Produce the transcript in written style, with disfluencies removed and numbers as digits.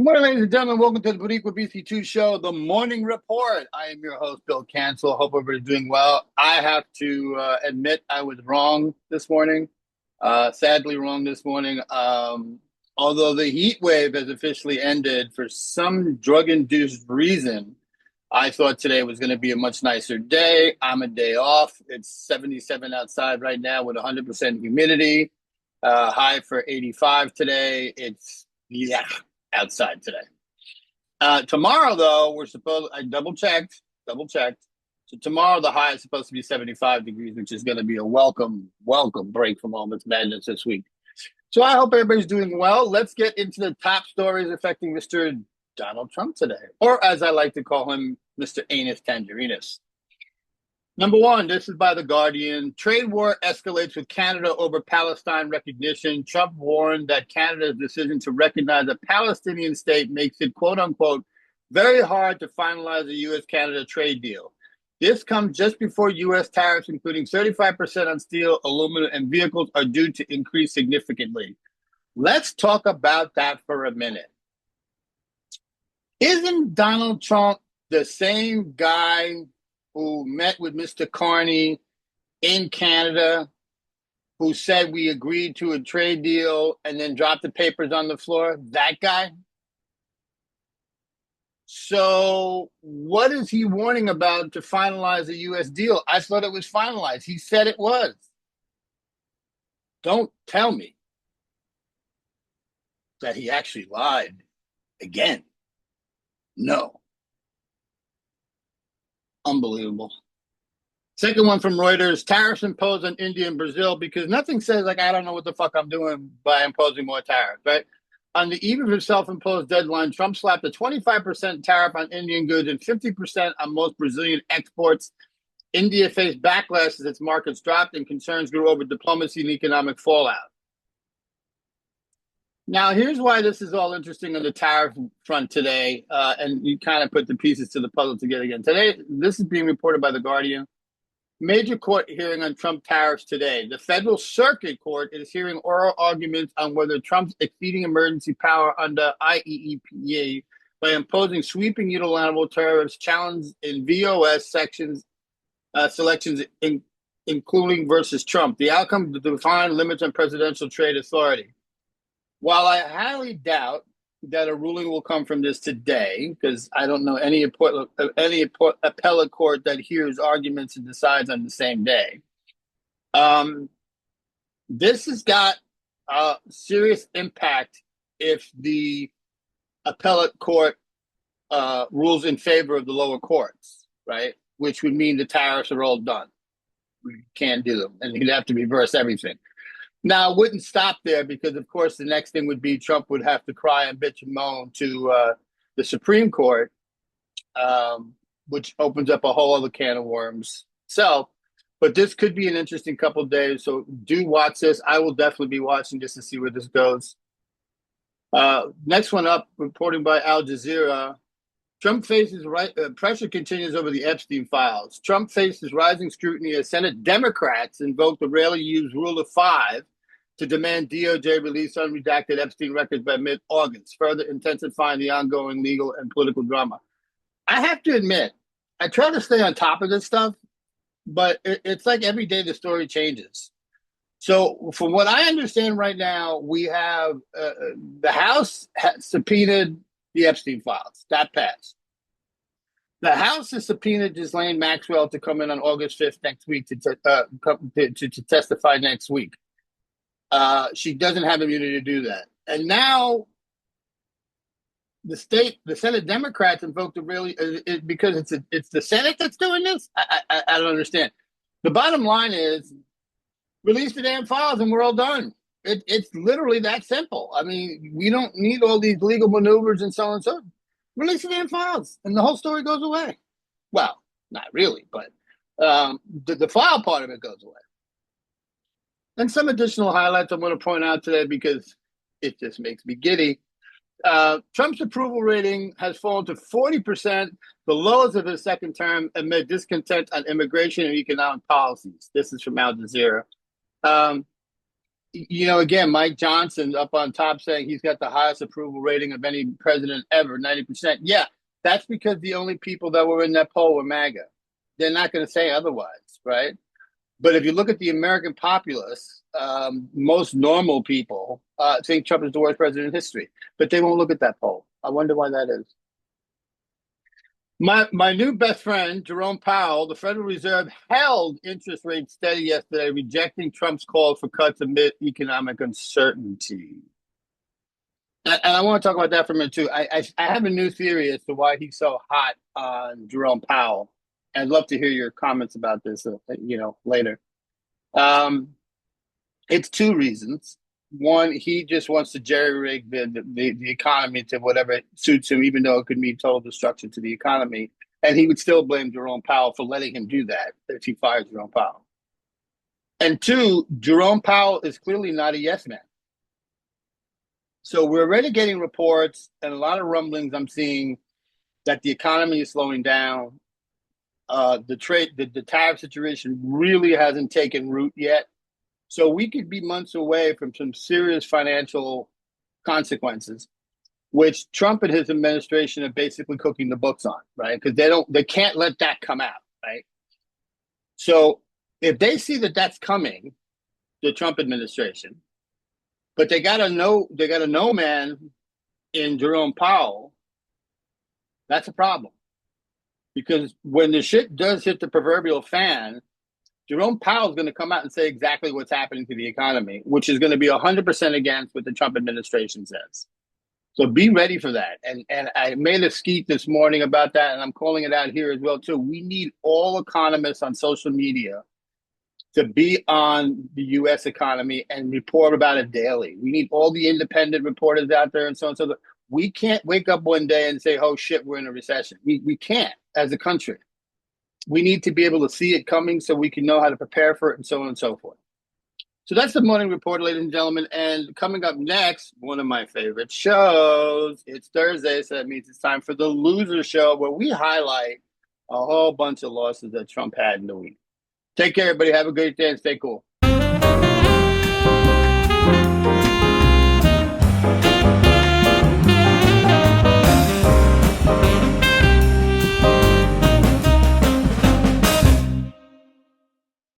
Good morning, ladies and gentlemen. Welcome to the BoricuaBC2 show, the morning report. I am your host, Bill Cancel. Hope everybody's doing well. I have to admit I was wrong this morning. Sadly wrong this morning. Although the heat wave has officially ended for some drug-induced reason, I thought today was going to be a much nicer day. I'm a day off. It's 77 outside right now with 100% humidity. High for 85 today. It's outside today. Tomorrow, though, I double checked. So tomorrow, the high is supposed to be 75 degrees, which is going to be a welcome break from all this madness this week. So I hope everybody's doing well. Let's get into the top stories affecting Mr. Donald Trump today, or as I like to call him, Mr. ANUS TANGERINUS. Number one, this is by The Guardian. Trade war escalates with Canada over Palestine recognition. Trump warned that Canada's decision to recognize a Palestinian state makes it, quote unquote, very hard to finalize a U.S.-Canada trade deal. This comes just before U.S. tariffs, including 35% on steel, aluminum, and vehicles, are due to increase significantly. Let's talk about that for a minute. Isn't Donald Trump the same guy who met with Mr. Carney in Canada, who said we agreed to a trade deal and then dropped the papers on the floor? That guy? So what is he warning about to finalize a U.S. deal? I thought it was finalized. He said it was. Don't tell me that he actually lied again. No. Unbelievable. Second one from Reuters, tariffs imposed on India and Brazil, because nothing says, like, I don't know what the fuck I'm doing by imposing more tariffs, right? On the eve of his self-imposed deadline, Trump slapped a 25% tariff on Indian goods and 50% on most Brazilian exports. India faced backlash as its markets dropped and concerns grew over diplomacy and economic fallout. Now, here's why this is all interesting on the tariff front today, and you kind of put the pieces to the puzzle together again. Today, this is being reported by The Guardian. Major court hearing on Trump tariffs today. The Federal Circuit Court is hearing oral arguments on whether Trump's exceeding emergency power under IEEPA by imposing sweeping unilateral tariffs challenged in VOS selections, including versus Trump. The outcome to define limits on presidential trade authority. While I highly doubt that a ruling will come from this today, because I don't know any appellate court that hears arguments and decides on the same day, this has got a serious impact if the appellate court rules in favor of the lower courts, right? Which would mean the tariffs are all done. We can't do them, and he'd have to reverse everything. Now, it wouldn't stop there because, of course, the next thing would be Trump would have to cry and bitch and moan to the Supreme Court, which opens up a whole other can of worms. So, but this could be an interesting couple of days. So do watch this. I will definitely be watching just to see where this goes. Next one up, reporting by Al Jazeera. Trump faces pressure continues over the Epstein files. Trump faces rising scrutiny as Senate Democrats invoke the rarely used Rule of Five to demand DOJ release unredacted Epstein records by mid-August, further intensifying the ongoing legal and political drama. I have to admit, I try to stay on top of this stuff, but it's like every day the story changes. So from what I understand right now, we have the House subpoenaed the Epstein files. That passed. The House has subpoenaed Ghislaine Maxwell to come in on August 5th next week to testify next week. She doesn't have immunity to do that. And now the Senate Democrats invoked because it's the Senate that's doing this? I don't understand. The bottom line is release the damn files and we're all done. It's literally that simple. I mean, we don't need all these legal maneuvers and so on and so on. Release the damn files and the whole story goes away. Well, not really, but the file part of it goes away. And some additional highlights I'm going to point out today because it just makes me giddy. Trump's approval rating has fallen to 40%, the lowest of his second term, amid discontent on immigration and economic policies. This is from Al Jazeera. you know, again, Mike Johnson up on top saying he's got the highest approval rating of any president ever, 90%. Yeah, that's because the only people that were in that poll were MAGA. They're not going to say otherwise, right? But if you look at the American populace, most normal people think Trump is the worst president in history, but they won't look at that poll. I wonder why that is. My new best friend, Jerome Powell, the Federal Reserve held interest rates steady yesterday, rejecting Trump's call for cuts amid economic uncertainty. And I want to talk about that for a minute too. I have a new theory as to why he's so hot on Jerome Powell. I'd love to hear your comments about this, later. Um, it's two reasons. One, he just wants to jerry rig the economy to whatever suits him, even though it could mean total destruction to the economy. And he would still blame Jerome Powell for letting him do that if he fires Jerome Powell. And two, Jerome Powell is clearly not a yes man. So we're already getting reports and a lot of rumblings I'm seeing that the economy is slowing down. The tariff situation really hasn't taken root yet. So we could be months away from some serious financial consequences, which Trump and his administration are basically cooking the books on, right? Because they can't let that come out, right? So if they see that that's coming, the Trump administration, but they got a no man in Jerome Powell, that's a problem. Because when the shit does hit the proverbial fan, Jerome Powell is going to come out and say exactly what's happening to the economy, which is going to be 100% against what the Trump administration says. So be ready for that. And I made a skeet this morning about that, and I'm calling it out here as well, too. We need all economists on social media to be on the U.S. economy and report about it daily. We need all the independent reporters out there and so on and so forth. We can't wake up one day and say, oh, shit, we're in a recession. We can't as a country. We need to be able to see it coming so we can know how to prepare for it and so on and so forth. So that's the morning report, ladies and gentlemen. And coming up next, one of my favorite shows. It's Thursday, so that means it's time for the Loser Show, where we highlight a whole bunch of losses that Trump had in the week. Take care, everybody. Have a great day and stay cool.